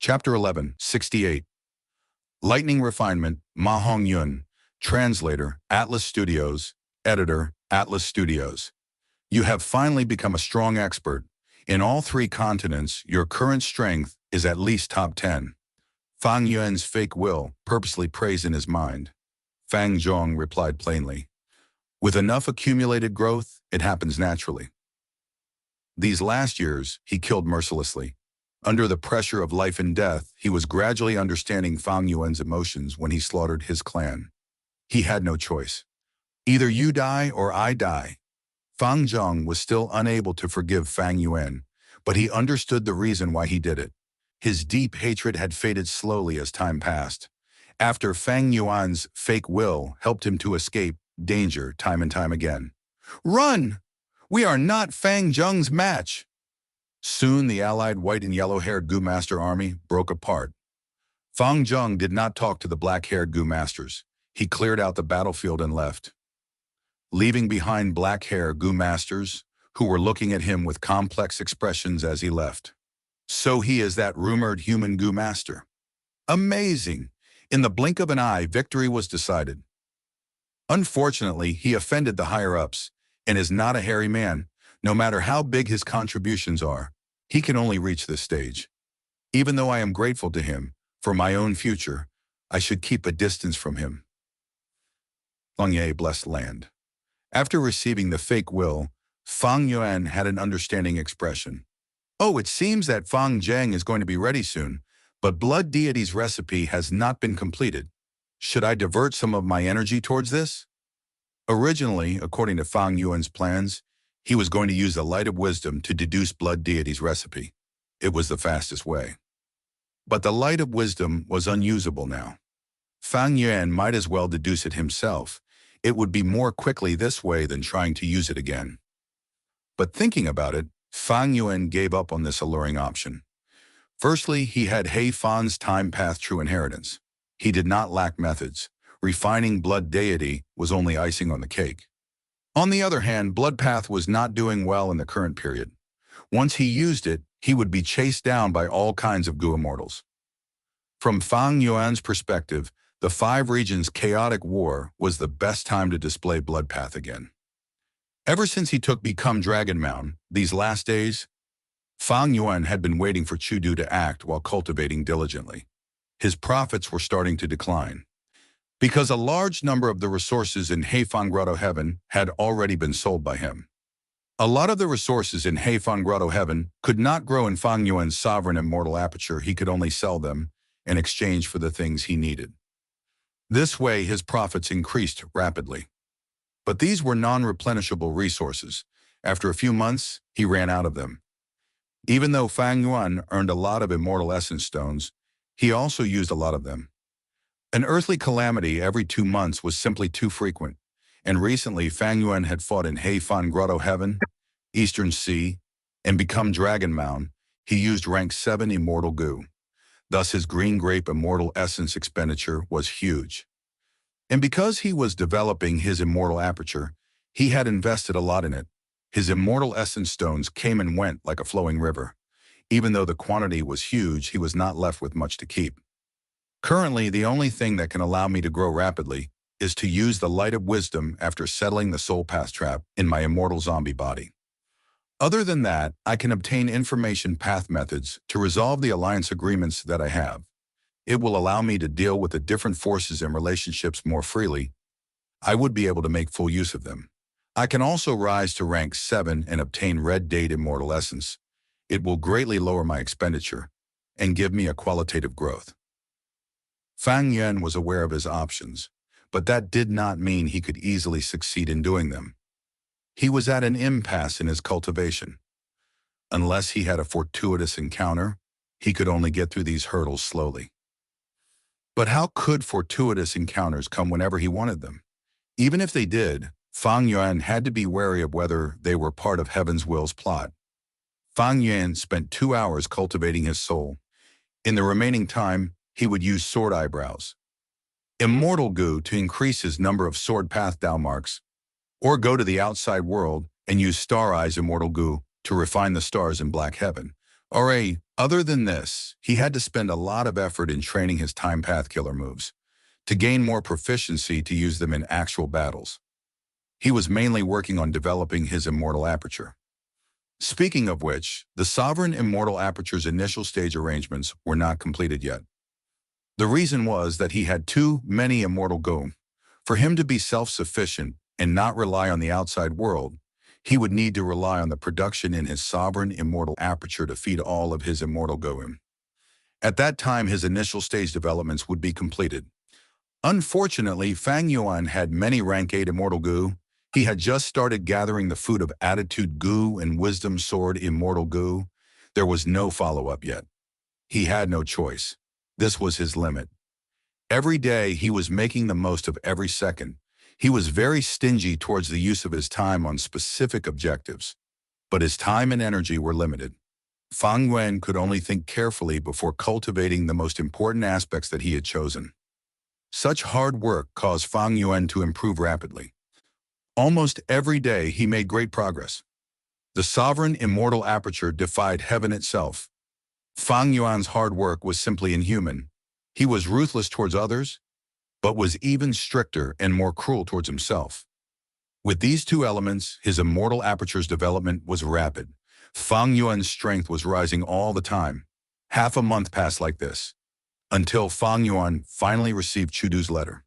Chapter 11, 68. Lightning Refinement, Fang Yuan. Translator, Atlas Studios. Editor, Atlas Studios. You have finally become a strong expert. In all three continents, your current strength is at least top 10. Fang Yuan's fake will purposely prays in his mind. Fang Jong replied plainly. With enough accumulated growth, it happens naturally. These last years, he killed mercilessly. Under the pressure of life and death, he was gradually understanding Fang Yuan's emotions when he slaughtered his clan. He had no choice. Either you die or I die. Fang Jong was still unable to forgive Fang Yuan, but he understood the reason why he did it. His deep hatred had faded slowly as time passed. After Fang Yuan's fake will helped him to escape danger time and time again. Run! We are not Fang Zheng's match! Soon the allied white and yellow-haired Gu Master army broke apart. Fang Jong did not talk to the black-haired Gu Masters. He cleared out the battlefield and left, leaving behind black-haired Gu Masters who were looking at him with complex expressions as he left. So he is that rumored human Gu Master. Amazing! In the blink of an eye, victory was decided. Unfortunately, he offended the higher-ups and is not a hairy man. No matter how big his contributions are, he can only reach this stage. Even though I am grateful to him, for my own future, I should keep a distance from him. Long Ye blessed land. After receiving the fake will, Fang Yuan had an understanding expression. Oh, it seems that Fang Jong is going to be ready soon, but Blood Deity's recipe has not been completed. Should I divert some of my energy towards this? Originally, according to Fang Yuan's plans, he was going to use the light of wisdom to deduce Blood Deity's recipe. It was the fastest way. But the light of wisdom was unusable now. Fang Yuan might as well deduce it himself. It would be more quickly this way than trying to use it again. But thinking about it, Fang Yuan gave up on this alluring option. Firstly, he had He Fan's time path true inheritance. He did not lack methods. Refining Blood Deity was only icing on the cake. On the other hand, Blood Path was not doing well in the current period. Once he used it, he would be chased down by all kinds of Gu Immortals. From Fang Yuan's perspective, the 5 regions' chaotic war was the best time to display Blood Path again. Ever since he took Become Dragon Mound, these last days, Fang Yuan had been waiting for Chudu to act while cultivating diligently. His profits were starting to decline, because a large number of the resources in Heifan Grotto Heaven had already been sold by him. A lot of the resources in Heifan Grotto Heaven could not grow in Fang Yuan's sovereign immortal aperture. He could only sell them in exchange for the things he needed. This way, his profits increased rapidly. But these were non-replenishable resources. After a few months, he ran out of them. Even though Fang Yuan earned a lot of immortal essence stones, he also used a lot of them. An earthly calamity every 2 months was simply too frequent, and recently Fang Yuan had fought in Heifan Grotto Heaven, Eastern Sea, and Become Dragon Mound. He used rank 7 immortal Gu. Thus his green grape immortal essence expenditure was huge. And because he was developing his immortal aperture, he had invested a lot in it. His immortal essence stones came and went like a flowing river. Even though the quantity was huge, he was not left with much to keep. Currently, the only thing that can allow me to grow rapidly is to use the light of wisdom after settling the soul path trap in my immortal zombie body. Other than that, I can obtain information path methods to resolve the alliance agreements that I have. It will allow me to deal with the different forces and relationships more freely. I would be able to make full use of them. I can also rise to rank 7 and obtain Red Date Immortal Essence. It will greatly lower my expenditure and give me a qualitative growth. Fang Yuan was aware of his options, but that did not mean he could easily succeed in doing them. He was at an impasse in his cultivation. Unless he had a fortuitous encounter, he could only get through these hurdles slowly. But how could fortuitous encounters come whenever he wanted them? Even if they did, Fang Yuan had to be wary of whether they were part of Heaven's Will's plot. Fang Yuan spent 2 hours cultivating his soul. In the remaining time, he would use Sword Eyebrows, Immortal Gu to increase his number of Sword Path Dao marks, or go to the outside world and use Star Eyes Immortal Gu to refine the stars in Black Heaven, Other than this, he had to spend a lot of effort in training his time path killer moves to gain more proficiency to use them in actual battles. He was mainly working on developing his immortal aperture. Speaking of which, the Sovereign Immortal Aperture's initial stage arrangements were not completed yet. The reason was that he had too many immortal go. For him to be self-sufficient and not rely on the outside world, he would need to rely on the production in his Sovereign Immortal Aperture to feed all of his immortal go. At that time, his initial stage developments would be completed. Unfortunately, Fang Yuan had many rank 8 immortal goo. He had just started gathering the food of attitude goo and wisdom sword immortal goo. There was no follow-up yet. He had no choice. This was his limit. Every day he was making the most of every second. He was very stingy towards the use of his time on specific objectives. But his time and energy were limited. Fang Yuan could only think carefully before cultivating the most important aspects that he had chosen. Such hard work caused Fang Yuan to improve rapidly. Almost every day he made great progress. The Sovereign Immortal Aperture defied heaven itself. Fang Yuan's hard work was simply inhuman. He was ruthless towards others, but was even stricter and more cruel towards himself. With these two elements, his immortal aperture's development was rapid. Fang Yuan's strength was rising all the time. Half a month passed like this, until Fang Yuan finally received Chudu's letter.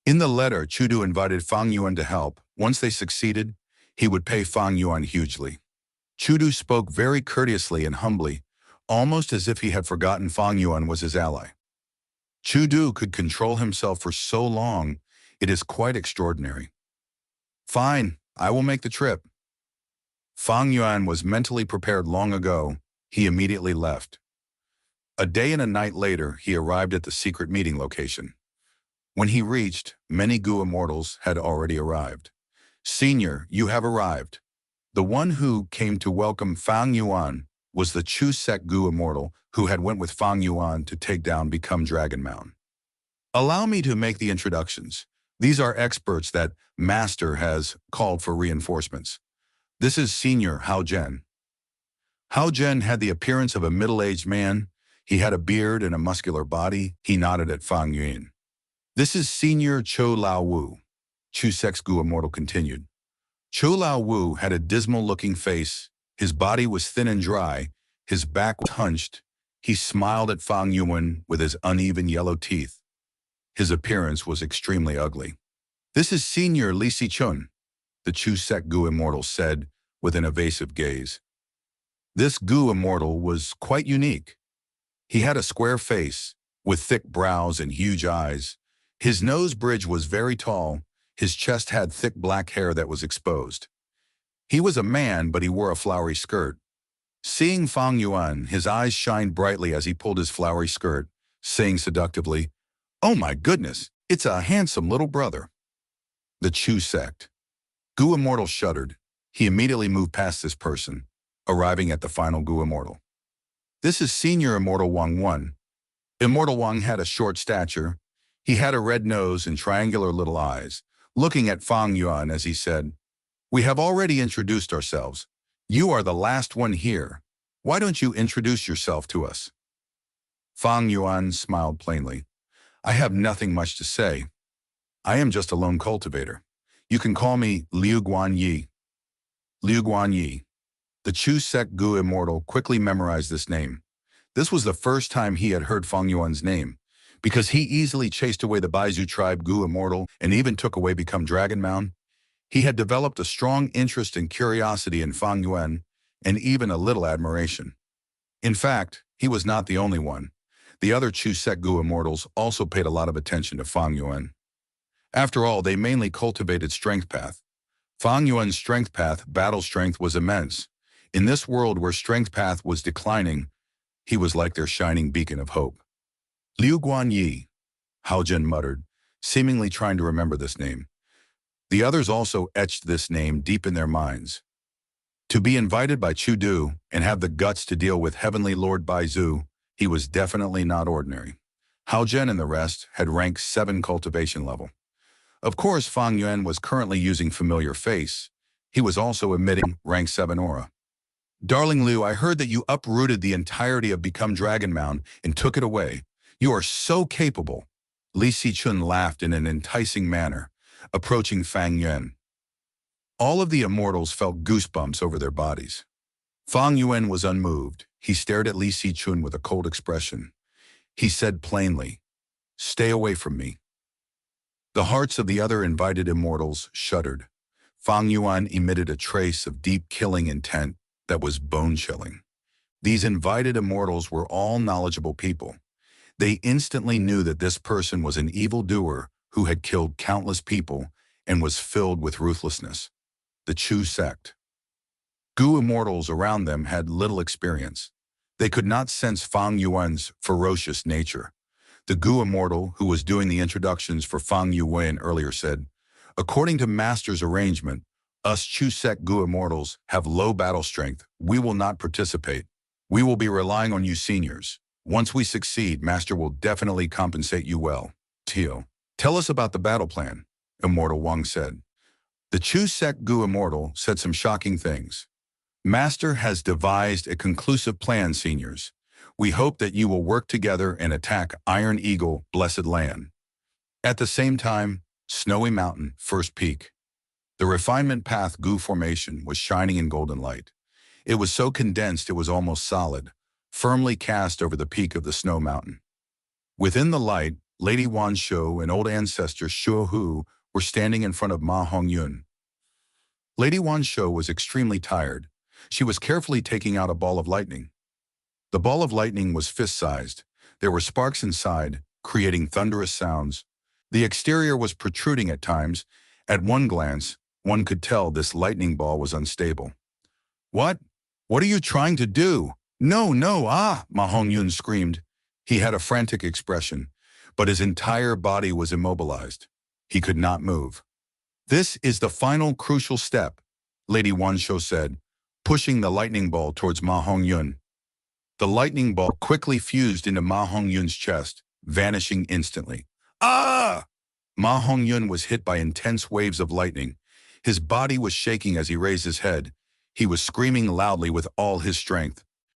In the letter, Chudu invited Fang Yuan to help. Once they succeeded, he would pay Fang Yuan hugely. Chudu spoke very courteously and humbly, almost as if he had forgotten Fang Yuan was his ally. Chudu could control himself for so long, it is quite extraordinary. Fine, I will make the trip. Fang Yuan was mentally prepared long ago. He immediately left. A day and a night later, he arrived at the secret meeting location. When he reached, many Gu immortals had already arrived. Senior, you have arrived. The one who came to welcome Fang Yuan was the Chu Sec Gu immortal who had went with Fang Yuan to take down Become Dragon Mountain. Allow me to make the introductions. These are experts that Master has called for reinforcements. This is Senior Hao Zhen. Hao Zhen had the appearance of a middle-aged man. He had a beard and a muscular body. He nodded at Fang Yuan. This is Senior Cho Lao Wu. Chu Sec's Gu immortal continued. Cho Lao Wu had a dismal-looking face. His body was thin and dry. His back was hunched. He smiled at Fang Yuan with his uneven yellow teeth. His appearance was extremely ugly. This is Senior Li Sichun, the Chu Sec Gu immortal said with an evasive gaze. This Gu immortal was quite unique. He had a square face with thick brows and huge eyes. His nose bridge was very tall. His chest had thick black hair that was exposed. He was a man, but he wore a flowery skirt. Seeing Fang Yuan, his eyes shined brightly as he pulled his flowery skirt, saying seductively, "Oh my goodness, it's a handsome little brother." The Chu sect. Gu immortal shuddered. He immediately moved past this person, arriving at the final Gu immortal. This is Senior Immortal Wang 1. Immortal Wang had a short stature. He had a red nose and triangular little eyes, looking at Fang Yuan as he said, "We have already introduced ourselves. You are the last one here. Why don't you introduce yourself to us?" Fang Yuan smiled plainly. "I have nothing much to say. I am just a lone cultivator. You can call me Liu Guanyi." Liu Guanyi. The Chu Sec Gu immortal quickly memorized this name. This was the first time he had heard Fang Yuan's name, because he easily chased away the Baizu tribe Gu immortal and even took away Become Dragon Mountain. He had developed a strong interest and curiosity in Fang Yuan, and even a little admiration. In fact, he was not the only one. The other Chu Sec Gu immortals also paid a lot of attention to Fang Yuan. After all, they mainly cultivated strength path. Fang Yuan's strength path, battle strength, was immense. In this world where strength path was declining, he was like their shining beacon of hope. Liu Guanyi, Hao Zhen muttered, seemingly trying to remember this name. The others also etched this name deep in their minds. To be invited by Chudu and have the guts to deal with Heavenly Lord Baizu, he was definitely not ordinary. Hao Zhen and the rest had rank 7 cultivation level. Of course, Fang Yuan was currently using familiar face. He was also emitting rank 7 aura. Darling Liu, I heard that you uprooted the entirety of Become Dragon Mound and took it away. You are so capable. Li Sichun laughed in an enticing manner, approaching Fang Yuan. All of the immortals felt goosebumps over their bodies. Fang Yuan was unmoved. He stared at Li Sichun with a cold expression. He said plainly, "Stay away from me." The hearts of the other invited immortals shuddered. Fang Yuan emitted a trace of deep killing intent that was bone-chilling. These invited immortals were all knowledgeable people. They instantly knew that this person was an evildoer who had killed countless people and was filled with ruthlessness. The Chu sect. Gu immortals around them had little experience. They could not sense Fang Yuan's ferocious nature. The Gu immortal who was doing the introductions for Fang Yuan earlier said, "According to Master's arrangement, us Chu sect Gu immortals have low battle strength. We will not participate. We will be relying on you seniors. Once we succeed, Master will definitely compensate you well." Tio, tell us about the battle plan, Immortal Wang said. The Chu sect Gu immortal said some shocking things. Master has devised a conclusive plan, seniors. We hope that you will work together and attack Iron Eagle, Blessed Land. At the same time, Snowy Mountain, First Peak. The Refinement Path Gu formation was shining in golden light. It was so condensed it was almost solid, firmly cast over the peak of the snow mountain. Within the light, Lady Wan Shou and old ancestor Shuo Hu were standing in front of Ma Hongyun. Lady Wan Shou was extremely tired. She was carefully taking out a ball of lightning. The ball of lightning was fist-sized. There were sparks inside, creating thunderous sounds. The exterior was protruding at times. At one glance, one could tell this lightning ball was unstable. "What? What are you trying to do? No, no, ah!" Ma Hongyun screamed. He had a frantic expression, but his entire body was immobilized. He could not move. "This is the final crucial step," Lady Wan Shou said, pushing the lightning ball towards Ma Hongyun. The lightning ball quickly fused into Ma Hongyun's chest, vanishing instantly. "Ah!" Ma Hongyun was hit by intense waves of lightning. His body was shaking as he raised his head. He was screaming loudly with all his strength.